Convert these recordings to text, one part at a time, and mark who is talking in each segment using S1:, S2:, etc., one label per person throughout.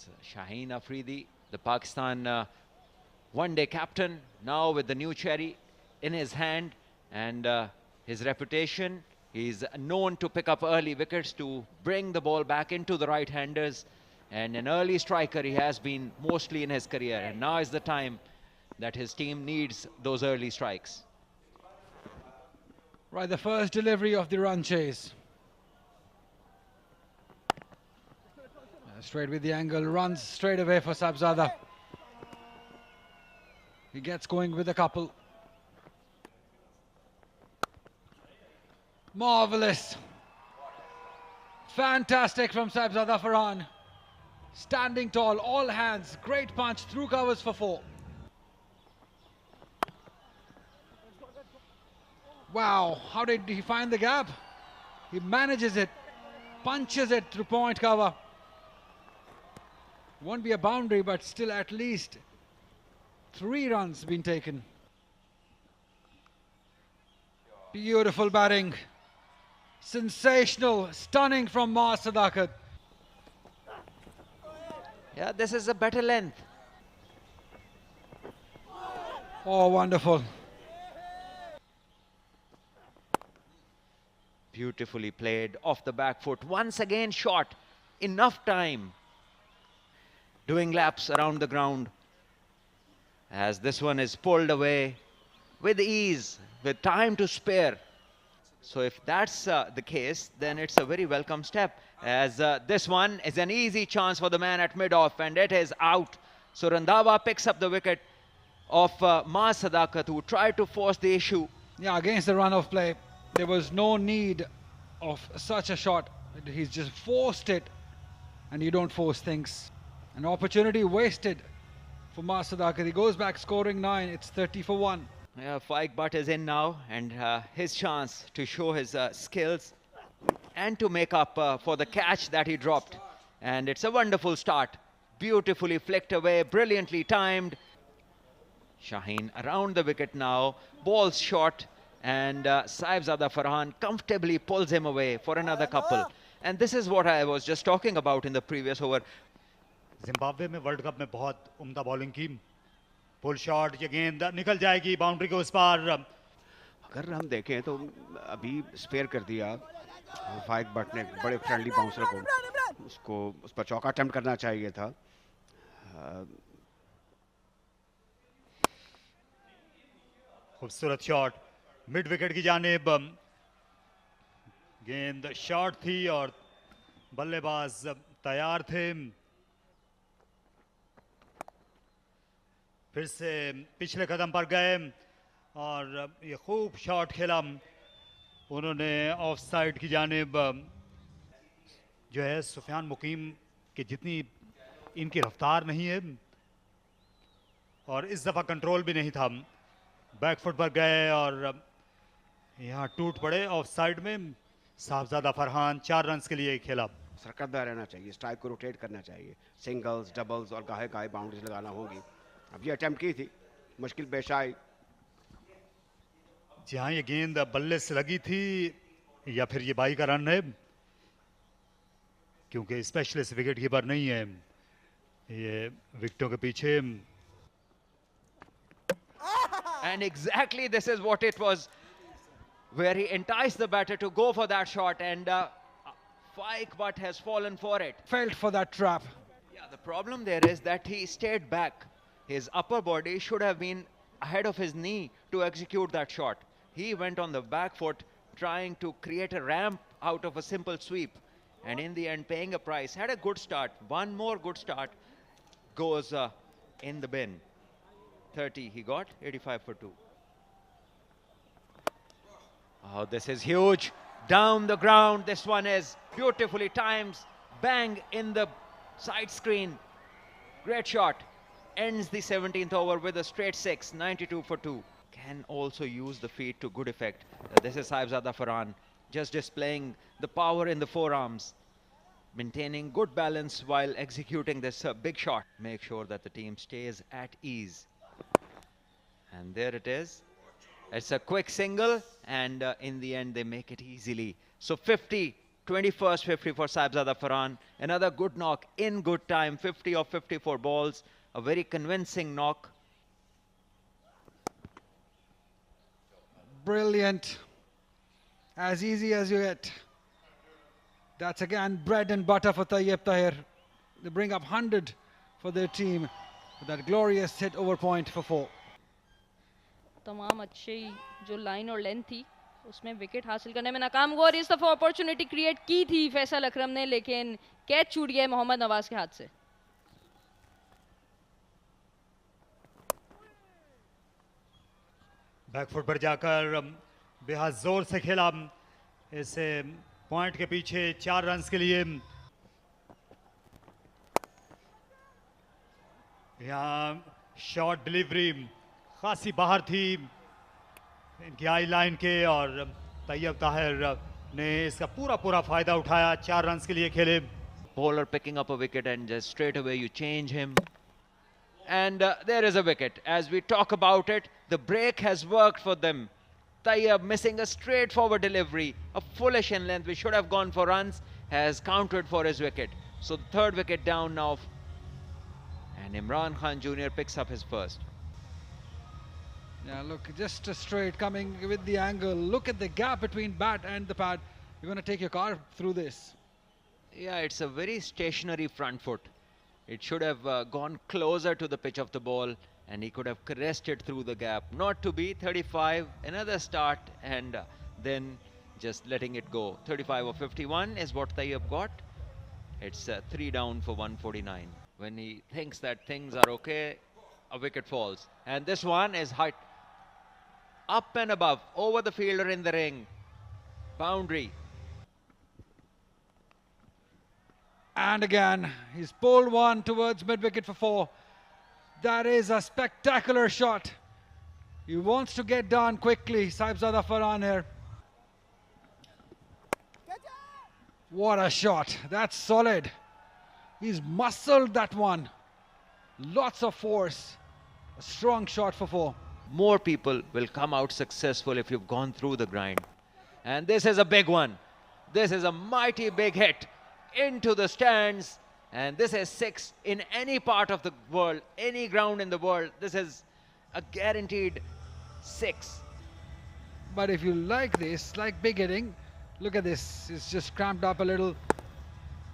S1: It's Shaheen Afridi, the Pakistan one-day captain, now with the new cherry in his hand, and his reputation. He's known to pick up early wickets to bring the ball back into the right-handers, and an early striker he has been mostly in his career, and now is the time that his team needs those early strikes.
S2: Right, the first delivery of the run chase. Straight with the angle, runs straight away for Sahibzada. He gets going with a couple. Marvelous. Fantastic from Sahibzada Farhan. Standing tall, all hands, great punch, through covers for 4. Wow, how did he find the gap? He manages it, punches it through point cover. Won't be a boundary, but still at least 3 runs been taken. Beautiful batting. Sensational, stunning from Maaz Sadakat.
S1: Yeah, this is a better length.
S2: Oh, wonderful.
S1: Beautifully played off the back foot. Once again shot. Enough time. Doing laps around the ground. As this one is pulled away with ease, with time to spare. So if that's the case, then it's a very welcome step. As this one is an easy chance for the man at mid-off, and it is out. So Randhawa picks up the wicket of Maaz Sadakat, who tried to force the issue.
S2: Yeah, against the run of play, there was no need of such a shot. He's just forced it, and you don't force things. An opportunity wasted for Maaz Sadakat. He goes back scoring 9. It's 30 for 1.
S1: Yeah, Faik Butt is in now, and his chance to show his skills and to make up for the catch that he dropped. And it's a wonderful start. Beautifully flicked away, brilliantly timed. Shaheen around the wicket now. Ball's short, and Sahibzada Farhan comfortably pulls him away for another couple. And this is what I was just talking about in the previous over.
S3: Zimbabwe में world cup में बहुत उम्दा bowling की, pull shot, ये गेंद निकल जाएगी boundary के उस पार.
S4: अगर हम देखें तो अभी स्पेयर कर दिया फाइक बट ने, बड़े फ्रेंडली बाउंसर को, उसको उस पर चौका अटेम्प्ट करना चाहिए था.
S3: खूबसूरत शॉट मिड विकेट की जानिब. गेंद शॉट थी और बल्लेबाज तैयार थे. फिर से पिछले कदम पर गए और ये खूब शॉट खेला उन्होंने ऑफ साइड की जानिब. जो है सुफियान मुकीम की जितनी इनकी रफ्तार नहीं है, और इस दफ़ा कंट्रोल भी नहीं था. बैक फुट पर गए और यहाँ टूट पड़े ऑफ साइड में. साहबजादा फरहान 4 रन्स के लिए खेला.
S4: सरकदा रहना चाहिए, स्ट्राइक को रोटेट करना चाहिए, सिंगल्स, डबल्स और गाहे गाहे बाउंड्रीज लगाना होगी. अब ये अटेम्प्ट की थी, मुश्किल पेश आई.
S3: जहाँ ये गेंद बल्ले से लगी थी, या फिर ये बाई का रन है, क्योंकि स्पेशलिस्ट विकेट कीपर नहीं है, ये विकेटों के पीछे.
S1: And exactly this is what it was, where he enticed the batter to go for that shot, and Faik Butt has fallen for it.
S2: Felt for that trap.
S1: Yeah, the problem there is that he stayed back. His upper body should have been ahead of his knee to execute that shot. He went on the back foot, trying to create a ramp out of a simple sweep, and in the end paying a price. Had a good start. One more good start goes in the bin. 30 he got, 85 for 2. Oh, this is huge. Down the ground. This one is beautifully timed. Bang in the side screen. Great shot. Ends the 17th over with a straight 6, 92 for 2. Can also use the feet to good effect. This is Sahibzada Farhan, just displaying the power in the forearms, maintaining good balance while executing this big shot. Make sure that the team stays at ease. And there it is. It's a quick single, and in the end they make it easily. So 50 21st 50 for Saibzada Farhan. Another good knock in good time. 50 of 54 balls. A very convincing knock.
S2: Brilliant. As easy as you get. That's again bread and butter for Tayyib Tahir. They bring up 100 for their team with that glorious hit over point for 4.
S5: तमाम अच्छी जो line और length थी उसमें wicket हासिल करने में नाकाम हुआ और इस दफ़ा अपॉर्चुनिटी क्रिएट की थी फैसल अकरम ने, लेकिन कैच छूट गया मोहम्मद नवाज के हाथ से.
S3: बैकफुट पर जाकर बेहद जोर से खेला. इसे पॉइंट के पीछे 4 रन्स के लिए. यहाँ शॉट डिलीवरी खासी बाहर थी इनकी आई लाइन के और तैयब ताहिर ने इसका पूरा फायदा उठाया. 4 रन्स के लिए खेले.
S1: Bowler picking up a wicket and just straight away you change him. And there is a wicket. As we talk about it, the break has worked for them. Tayyab missing a straightforward delivery, a foolish in length, which should have gone for runs, has countered for his wicket. So the 3rd wicket down now. And Imran Khan Jr. picks up his first.
S2: Yeah, look, just straight coming with the angle. Look at the gap between bat and the pad. You're going to take your car through this.
S1: Yeah, it's a very stationary front foot. It should have gone closer to the pitch of the ball and he could have caressed it through the gap. Not to be. 35, another start and then just letting it go. 35 of 51 is what Tayyab got. It's 3 down for 149. When he thinks that things are okay, a wicket falls. And this one is hit up and above, over the fielder in the ring. Boundary.
S2: And again, he's pulled one towards mid-wicket for 4. That is a spectacular shot. He wants to get done quickly. Saibzada Farhan here. What a shot. That's solid. He's muscled that one. Lots of force. A strong shot for 4.
S1: More people will come out successful if you've gone through the grind. And this is a big one. This is a mighty big hit into the stands. And this is 6 in any part of the world, any ground in the world. This is a guaranteed 6.
S2: But if you like this, like big hitting, look at this. It's just cramped up a little.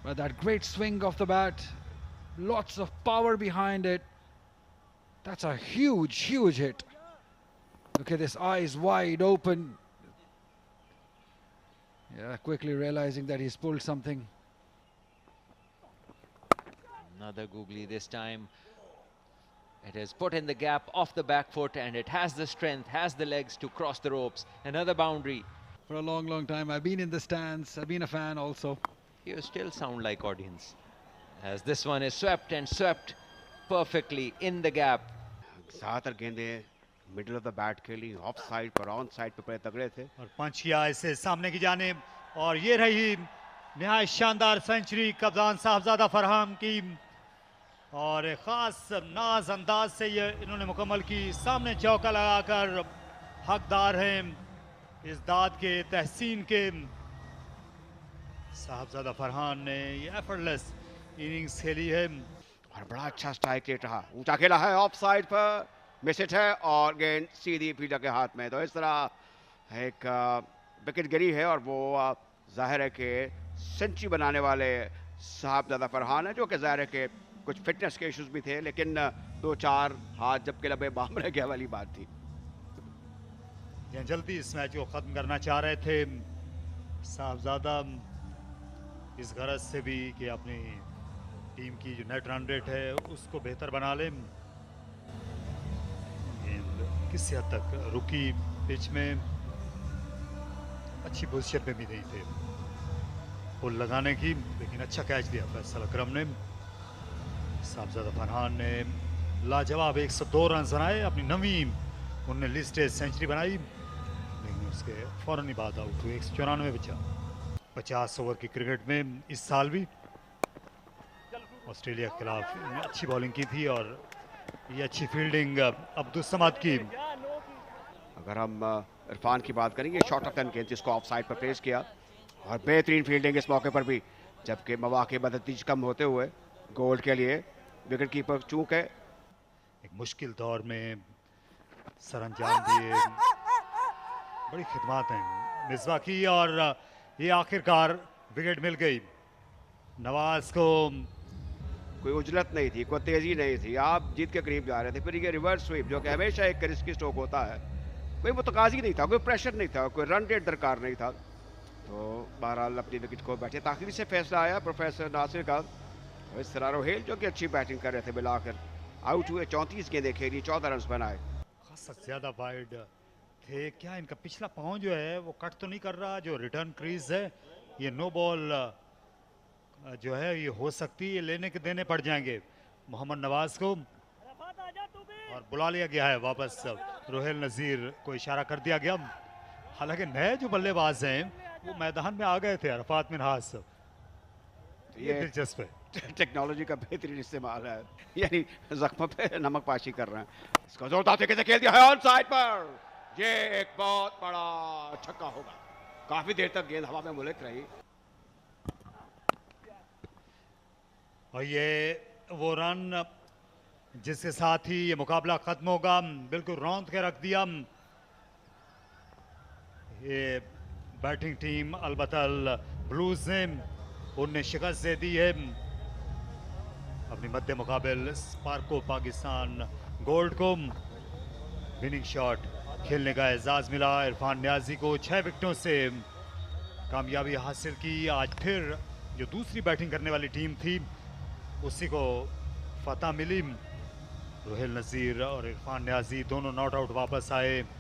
S2: But that great swing of the bat, lots of power behind it. That's a huge hit. Look at this, eyes wide open. Yeah, quickly realizing that he's pulled something.
S1: Another googly this time. It is put in the gap off the back foot and it has the strength, has the legs to cross the ropes. Another boundary.
S2: For a long time, I've been in the stands. I've been a fan also.
S1: You still sound like audience. As this one is swept and swept perfectly in the gap.
S4: ज़्यादातर गेंदें middle of the bat खेली, of side पर on side पे बड़े तगड़े थे
S3: और पंच किया इसे सामने की जानिब और ये रही निहायत शानदार सेंचुरी कप्तान साहबजादा फरहान की और एक खास नाज अंदाज से ये इन्होंने मुकम्मल की. सामने चौका लगाकर हकदार हैं इस दाद के तहसीन के. साहबजादा फरहान ने ये एफर्टलेस इनिंग्स खेली है
S4: और बड़ा अच्छा स्ट्राइक रेट रहा. ऊंचा खेला है ऑफ साइड पर, मिस हिट है और गेंद सीधी फील्डर के हाथ में. तो इस तरह एक विकेट गिरी है और वो जाहिर है कि सेंचुरी बनाने वाले साहबजादा फरहान है, जो कि जाहिर है कि कुछ फिटनेस के इश्यूज भी थे, लेकिन 2-4 हाथ जब के लबे बाम रह गया वाली बात थी.
S3: जल्दी इस मैच को ख़त्म करना चाह रहे थे साहबजादा, इस गरज से भी कि अपनी टीम की जो नेट रन रेट है उसको बेहतर बना लें. गेंद किसी हद तक रुकी पिच में, अच्छी पोजीशन पे भी नहीं थे पुल लगाने की, लेकिन अच्छा कैच दिया फैसल अकरम ने. साहबजादा फरहान ने लाजवाब 102 रन बनाए, अपनी नवीं उन्होंने लिस्टेड सेंचुरी बनाई, लेकिन उसके फौरन ही बाद आउट हुए. 194 बचा. 50 ओवर की क्रिकेट में इस साल भी ऑस्ट्रेलिया के खिलाफ अच्छी बॉलिंग की थी और ये अच्छी फील्डिंग अब्दुल समद की.
S4: अगर हम इरफान की बात करेंगे, शॉर्ट ऑफ टर्न गेंद जिसको ऑफ साइड पर प्लेस किया और बेहतरीन फील्डिंग इस मौके पर भी, जबकि मौके बदतीज कम होते हुए गोल्ड के लिए विकेट कीपर चूक है।
S3: एक मुश्किल दौर में सरअंजाम दिए, बड़ी खिदमत हैं मिसबा की, और ये आखिरकार विकेट मिल गई। नवाज को
S4: कोई उजलत नहीं थी, कोई तेजी नहीं थी, आप जीत के करीब जा रहे थे। फिर ये रिवर्स स्वीप जो कि हमेशा एक रिस्की स्ट्रोक होता है, कोई मुतकाजी नहीं था, कोई प्रेशर नहीं था, कोई रन रेट दरकार नहीं था। तो बहरहाल अपनी विकेट को बैठे, ताखिर से फैसला आया प्रोफेसर नासिर का। और इस तरह रोहेल जो कि अच्छी बैटिंग कर रहे थे मिलाकर आउट हुए, 34 गेंदें खेली, 14 रन बनाए।
S3: खासा ज्यादा वाइड थे। क्या इनका पिछला पाँव जो है वो कट तो नहीं कर रहा? जो रिटर्न क्रीज है, ये नो बॉल जो है ये हो सकती है, लेने के देने पड़ जाएंगे मोहम्मद नवाज को। और बुला लिया गया है वापस, रोहेल नजीर को इशारा कर दिया गया। हालांकि नए जो बल्लेबाज हैं वो मैदान में आ गए थे, अरफात मिनहास। ये दिलचस्प है,
S4: टेक्नोलॉजी का बेहतरीन इस्तेमाल है, यानी जख्म पे नमक पाशी कर रहे हैं। इसको जोरदार तरीके से खेल दिया है ऑन साइड पर, ये एक बहुत बड़ा छक्का होगा। काफी देर तक गेंद हवा में मुलक रही।
S3: और ये वो रन जिसके साथ ही ये मुकाबला खत्म होगा, बिल्कुल रौंद के रख दिया ये बैटिंग टीम। अलबत्ता ब्लूज ने उन्हें शिकस्त दे दी है अपनी मध्य मुकाबिल स्पार्को पाकिस्तान गोल्ड को। विनिंग शॉट खेलने का एजाज मिला इरफान न्याजी को, 6 विकेटों से कामयाबी हासिल की। आज फिर जो दूसरी बैटिंग करने वाली टीम थी उसी को फतह मिली। रोहेल नजीर और इरफान न्याजी दोनों नॉट आउट वापस आए।